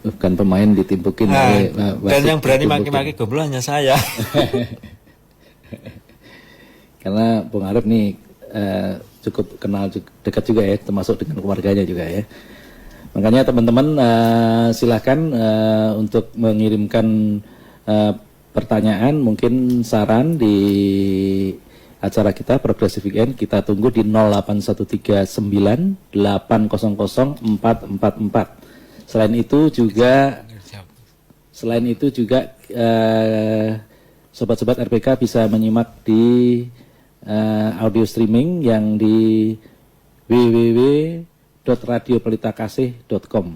Bukan pemain ditimpukin. Dan yang berani maki-maki Gombloh hanya saya. Karena Bung Arif nih cukup kenal dekat juga ya, termasuk dengan keluarganya juga ya. Makanya teman-teman silahkan untuk mengirimkan pertanyaan, mungkin saran di acara kita Progressive Weekend. Kita tunggu di 081398000444. Selain itu juga Selain itu juga sobat-sobat RPK bisa menyimak di audio streaming yang di www.radiopelitakasih.com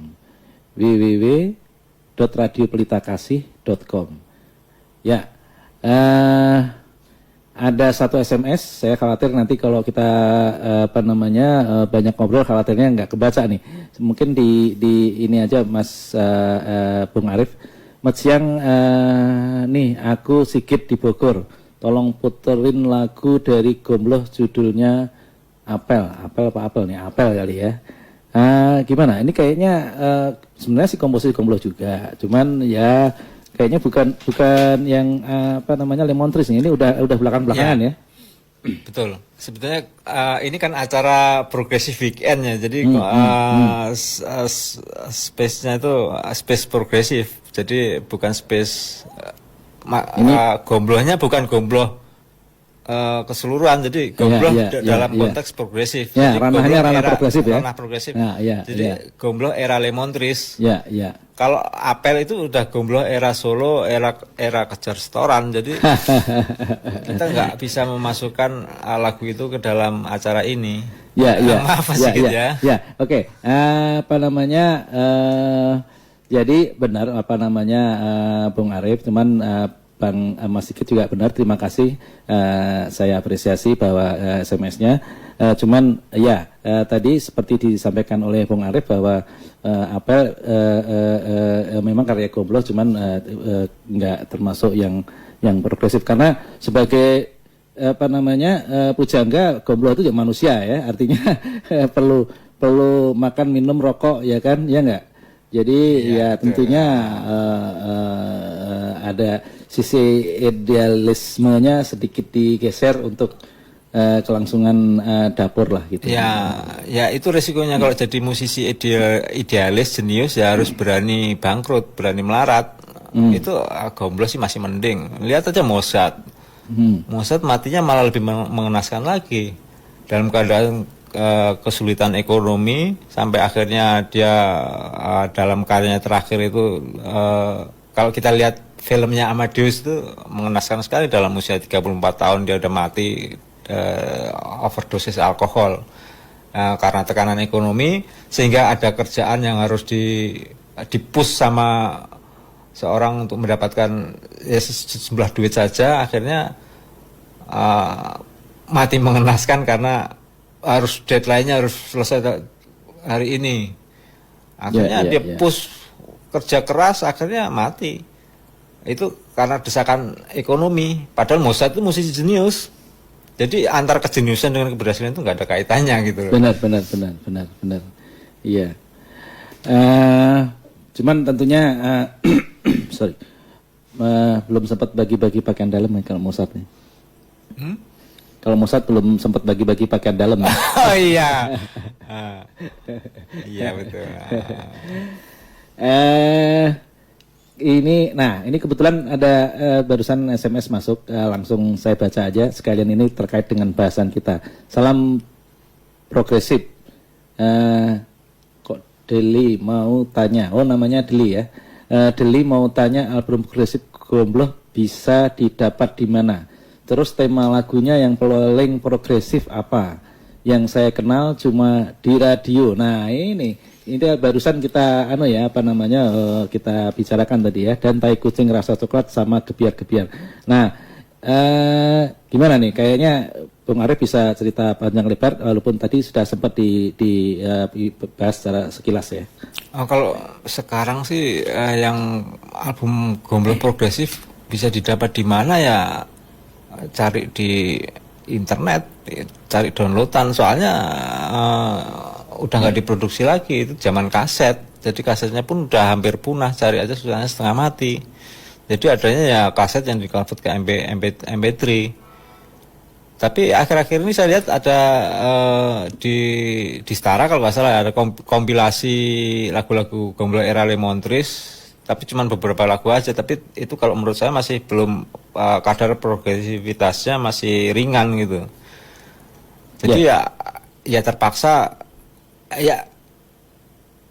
www.radiopelitakasih.com. Ya, ada satu SMS. Saya khawatir nanti kalau kita banyak ngobrol, khawatirnya nggak kebaca nih. Mungkin di ini aja, Mas Bung Arif. Selamat siang, nih aku Sigit di Bogor. Tolong puterin lagu dari Gombloh judulnya Apel apa Apel nih? Apel kali ya. Gimana? Ini kayaknya sebenarnya si komposisi Gombloh juga. Cuman ya kayaknya bukan yang Lemon Trees nih. Ini udah belakangan ya. Betul. Sebetulnya ini kan acara progresif weekend ya. Jadi space-nya itu space progresif. Jadi bukan space gomblohnya bukan gombloh keseluruhan. Jadi gombloh dalam konteks progresif. Ya, jadi ranahnya ranah progresif ya. Ranah progresif. Ya, jadi gombloh era Lemon Trees. Ya, ya. Kalau Apel itu udah gombloh era Solo, era kejar setoran. Jadi kita nggak bisa memasukkan lagu itu ke dalam acara ini. Ya. Maaf sedikit ya. Ya, oke. Jadi benar Bung Arif, cuman Bang Mas Sigit juga benar. Terima kasih. Saya apresiasi bahwa SMS-nya. Cuman ya tadi seperti disampaikan oleh Bung Arif bahwa Apel memang karya Gombloh, cuman nggak termasuk yang progresif karena sebagai pujangga Gombloh itu ya manusia ya, artinya perlu makan, minum, rokok ya kan, ya nggak. Jadi ya tentunya ada sisi idealismenya sedikit digeser untuk kelangsungan dapur lah gitu. Ya itu resikonya kalau jadi musisi idealis jenius ya harus berani bangkrut, berani melarat. Itu Gombloh sih masih mending. Lihat aja Mozart. Mozart matinya malah lebih mengenaskan lagi. Dalam keadaan kesulitan ekonomi sampai akhirnya dia dalam karyanya terakhir itu kalau kita lihat filmnya Amadeus itu mengenaskan sekali. Dalam usia 34 tahun dia udah mati overdosis alkohol karena tekanan ekonomi, sehingga ada kerjaan yang harus dipush sama seorang untuk mendapatkan sejumlah duit saja, akhirnya mati mengenaskan karena harus deadline-nya harus selesai hari ini. Akhirnya dia push kerja keras, akhirnya mati. Itu karena desakan ekonomi. Padahal Mozart itu musisi jenius. Jadi antar kejeniusan dengan keberhasilan itu nggak ada kaitannya gitu loh. Benar. Iya. Cuman tentunya belum sempat bagi-bagi pakaian dalam ya kalau Mozart nih. Kalau Mozart belum sempat bagi-bagi pakaian dalam. Ya? Oh iya. Iya betul. Ini kebetulan ada barusan SMS masuk, langsung saya baca aja sekalian, ini terkait dengan bahasan kita. Salam progresif. Kok Deli mau tanya? Oh namanya Deli ya. Deli mau tanya album progresif Gombloh bisa didapat di mana? Terus tema lagunya yang paling progresif apa? Yang saya kenal cuma di radio. Nah ini barusan kita kita bicarakan tadi ya, dan tai kucing rasa coklat sama gebiar-gebiar. Nah gimana nih, kayaknya Bung Arif bisa cerita panjang lebar walaupun tadi sudah sempat dibahas secara sekilas ya. Kalau sekarang sih yang album Gombloh progresif bisa didapat di mana ya, cari di internet, cari downloadan, soalnya udah nggak diproduksi lagi, itu zaman kaset, jadi kasetnya pun udah hampir punah, cari aja susahnya setengah mati. Jadi adanya ya kaset yang di-convert ke MP3. Tapi akhir-akhir ini saya lihat ada di Stara kalau nggak salah ada kompilasi lagu-lagu Gombloh era Lemon Trees, tapi cuma beberapa lagu aja. Tapi itu kalau menurut saya masih belum kadar progresivitasnya masih ringan gitu. Jadi ya terpaksa ya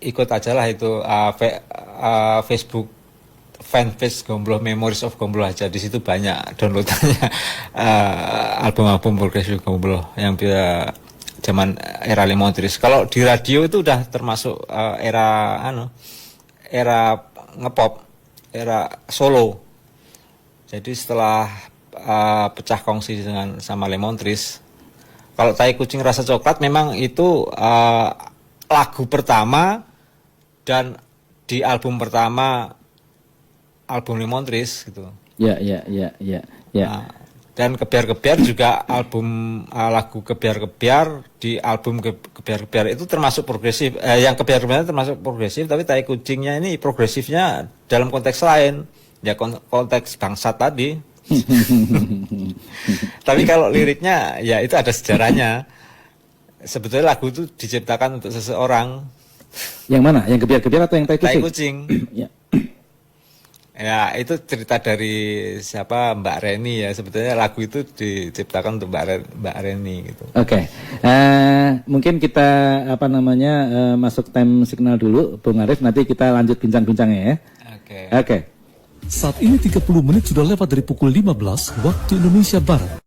ikut aja lah itu fanpage Gombloh, Memories of Gombloh aja, di situ banyak downloadannya album-album progresif Gombloh yang zaman era Lemontris. Kalau di radio itu udah termasuk era ngepop, era solo. Jadi setelah pecah kongsi sama Lemontris, kalau Tai Kucing Rasa Coklat memang itu lagu pertama dan di album pertama album Lemontris gitu. Ya. Nah, dan Kebiar-Kebiar juga album lagu Kebiar-Kebiar di album Kebiar-Kebiar itu termasuk progresif. Yang Kebiar-Kebiar termasuk progresif, tapi Tai Kucingnya ini progresifnya dalam konteks lain, ya konteks bangsat tadi. Tapi kalau liriknya ya itu ada sejarahnya. Sebetulnya lagu itu diciptakan untuk seseorang. Yang mana? Yang Kebiar-Kebiar atau yang Tai Kucing? Tai Kucing. Ya. Ya itu cerita dari siapa, Mbak Reni ya. Sebetulnya lagu itu diciptakan untuk Mbak Reni gitu. Oke. Mungkin kita masuk time signal dulu, Bung Arif. Nanti kita lanjut bincang-bincangnya ya. Oke. Saat ini 30 menit sudah lewat dari pukul 15 waktu Indonesia Barat.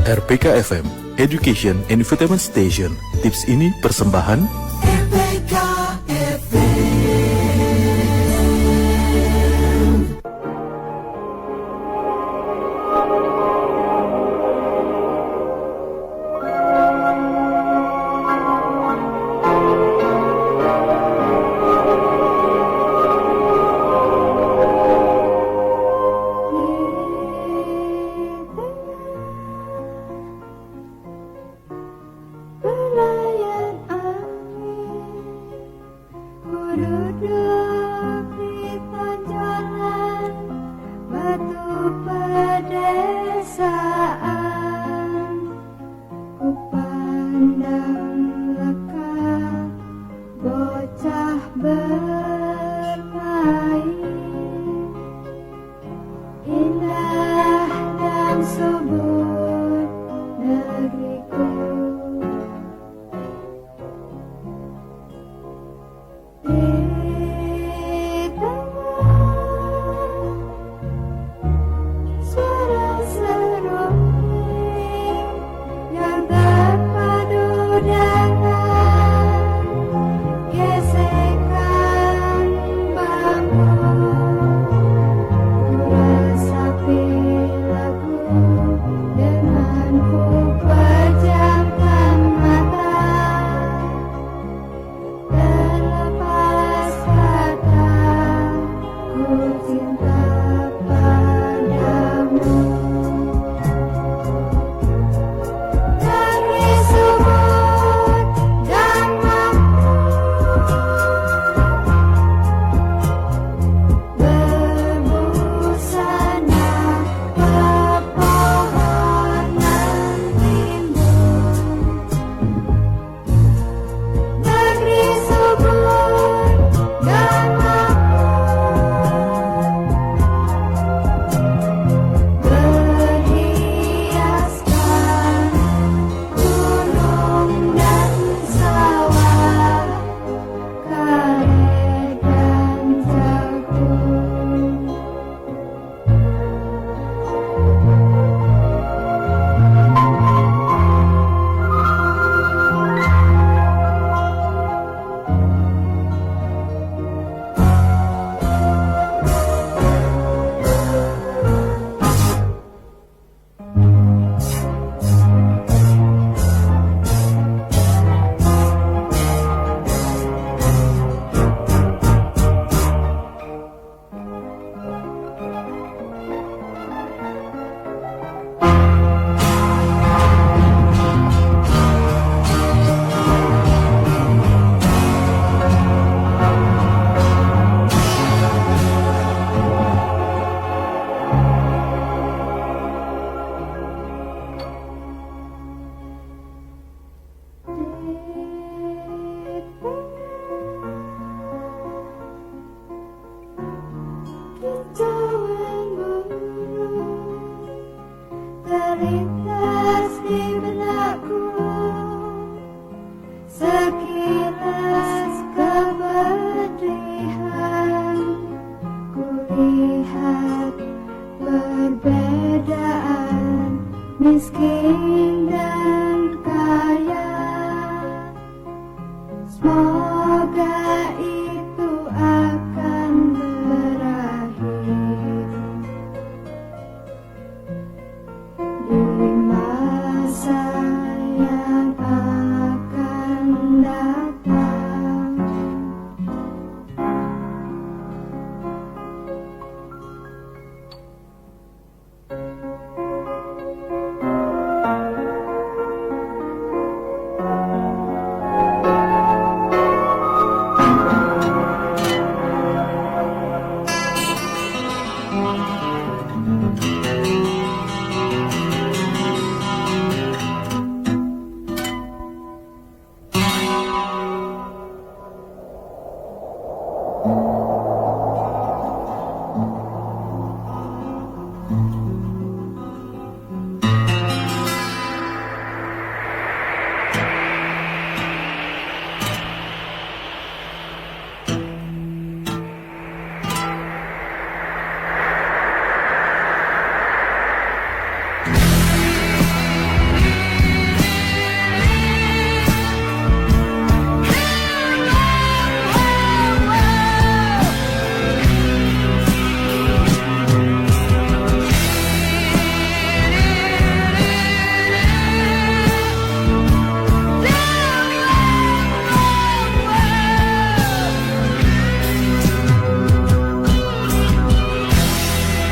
RPK FM, Education and Infotainment Station. Tips ini persembahan RPK Belayan angin, ku duduk di tonjolan batu pedesaan. Ku pandang lekang bocah bermain, indah dan subur negeriku. Di tengah suara seruling yang terpadu dengan gesekan bambu lihat perbedaan miskin dan kaya. Semoga itu akan berakhir di masa yang akan datang.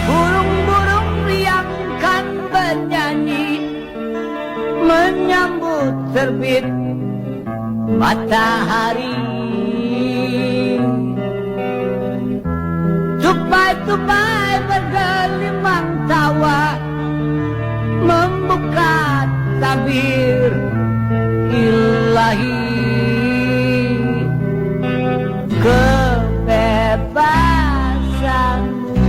Burung-burung yang kan bernyanyi menyambut terbit matahari. Tupai-tupai bergelimang tawa membuka tabir ilahi. Kebebasanmu,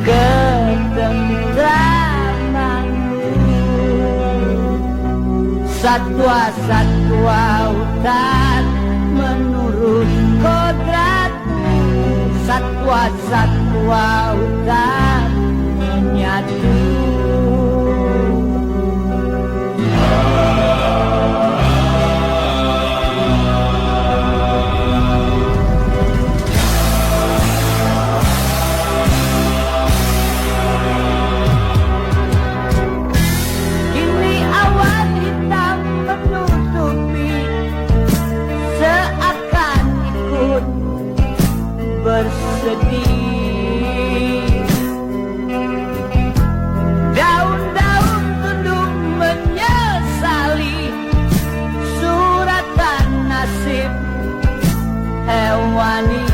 ketentramanmu, satwa-satwa hutan menurut kodratmu, satwa-satwa hutan menyatu. Kini awan hitam menutupi, seakan ikut bersedih. Daun-daun tunduk menyesali suratan nasib hewani.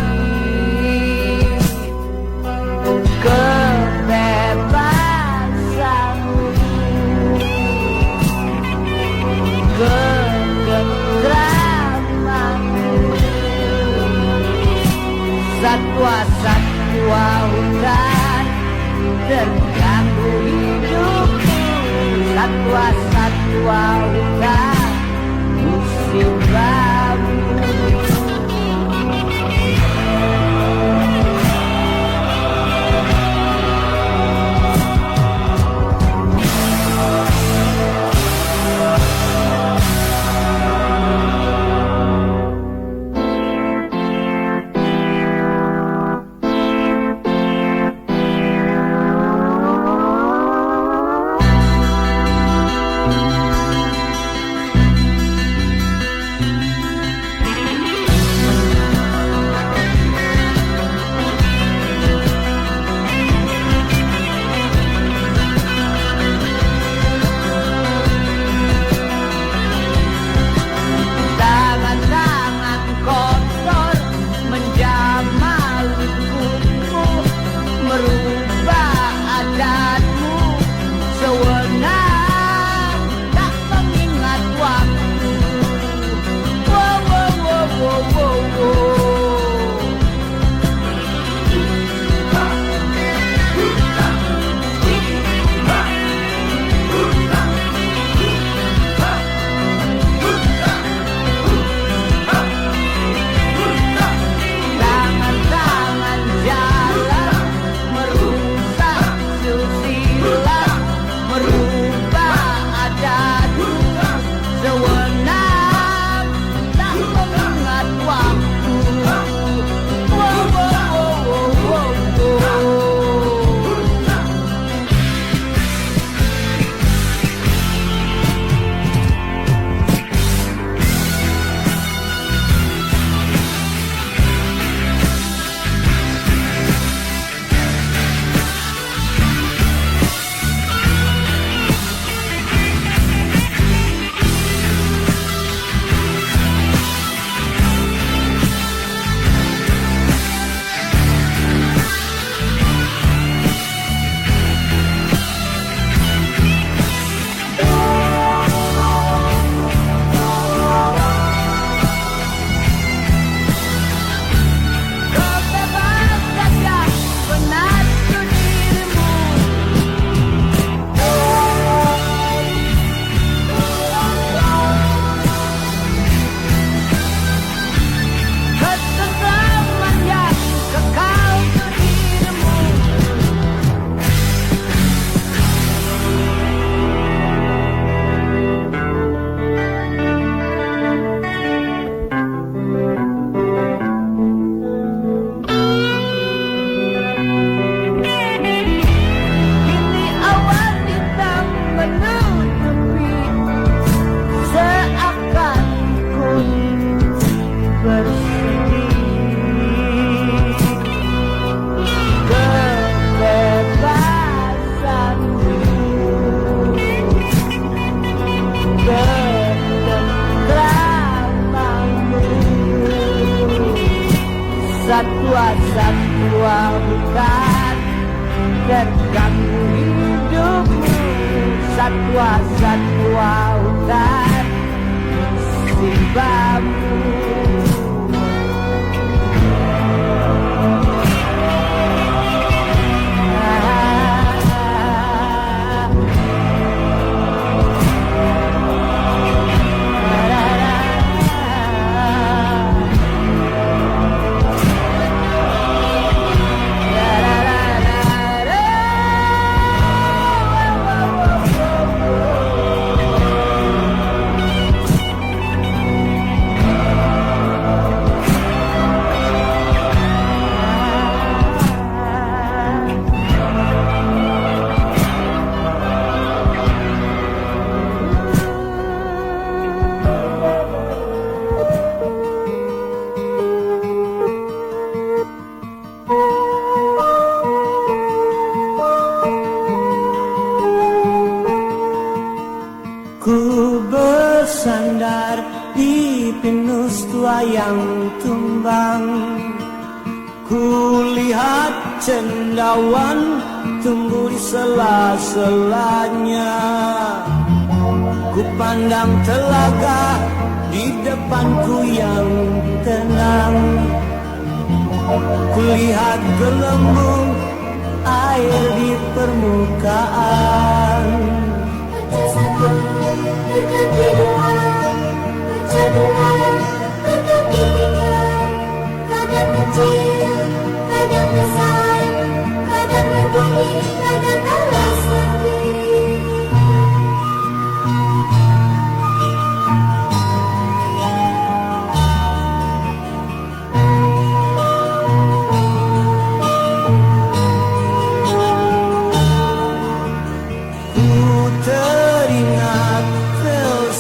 Kebebasanmu, ketentramanmu, satwa-satwa hutan terganggu hidupku, satwa-satwa hutan musibahmu. Satwa-satwa hutan terganggu hidupmu. Satwa-satwa hutan si bambu. Ku bersandar di pinus tua yang tumbang. Ku lihat cendawan tumbuh di sela-selanya. Ku pandang telaga di depanku yang tenang. Ku lihat gelembung air di permukaan. Berganti dua, baca dua, berganti tiga. Kadang kecil, kadang besar, kadang berbunyi, kadang kalah sendiri.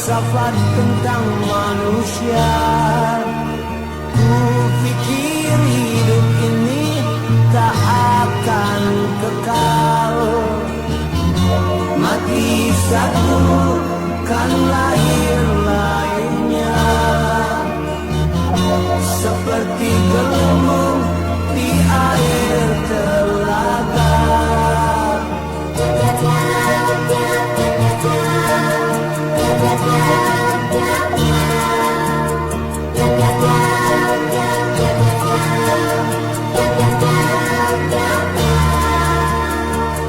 Filsafat tentang manusia. Ku pikir hidup ini tak akan kekal. Mati satu kan lahir lainnya. Seperti gelembung di air telaga.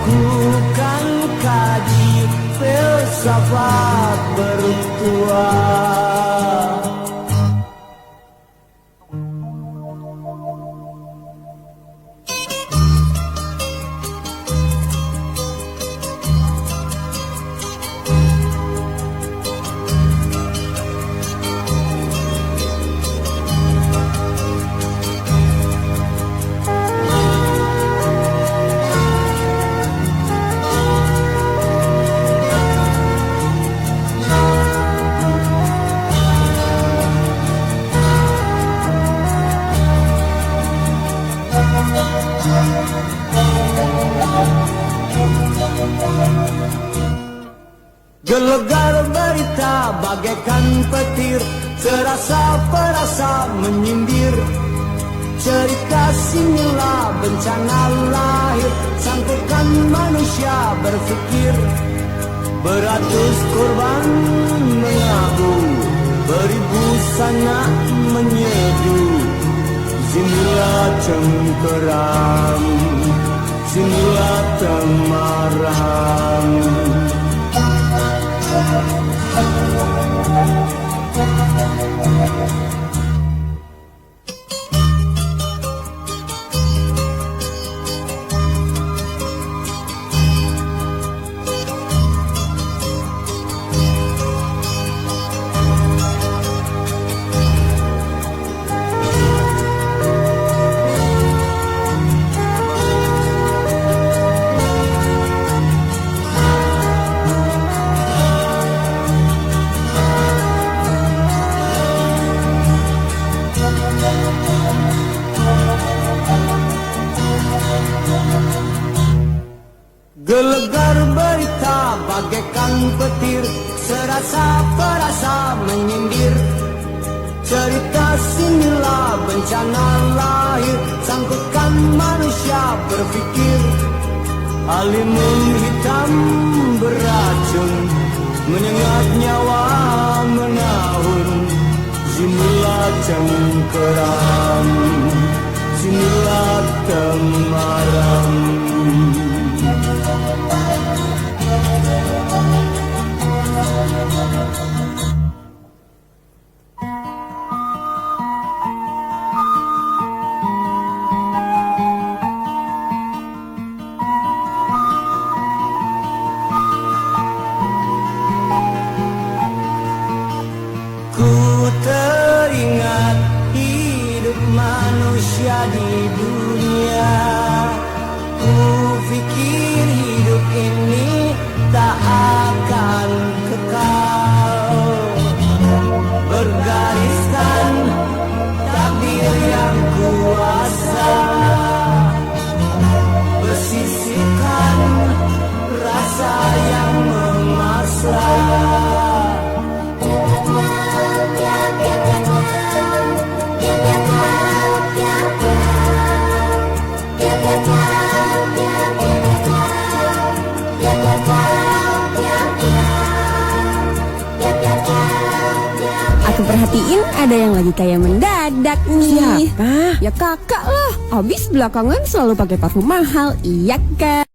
Ku kan kaji filsafat bertua. Gelegar berita bagaikan petir, terasa perasa menyindir. Cerita sinilah bencana lahir, sangkutkan manusia berfikir. Beratus korban mengaku, beribu sanak menyeduh. Sinilah cengkeram, sinilah temaram. Gelegar berita bagaikan petir, serasa perasa menyindir. Cerita sinilah wancana lahir, sangkutkan manusia berpikir. Alimun hitam beracun, menyengat nyawa menahun. Sinilah cengkeram, sinilah temaram. Ku teringat hidup manusia di dunia. Ku pikir hidup ini tak akan kekal. Bergariskan takdir yang kuasa, bersisihkan rasa yang memaksa. Aku perhatiin ada yang lagi kayak mendadak nih. Siapa? Ya kakak lah. Abis belakangan selalu pakai parfum mahal, iya kan?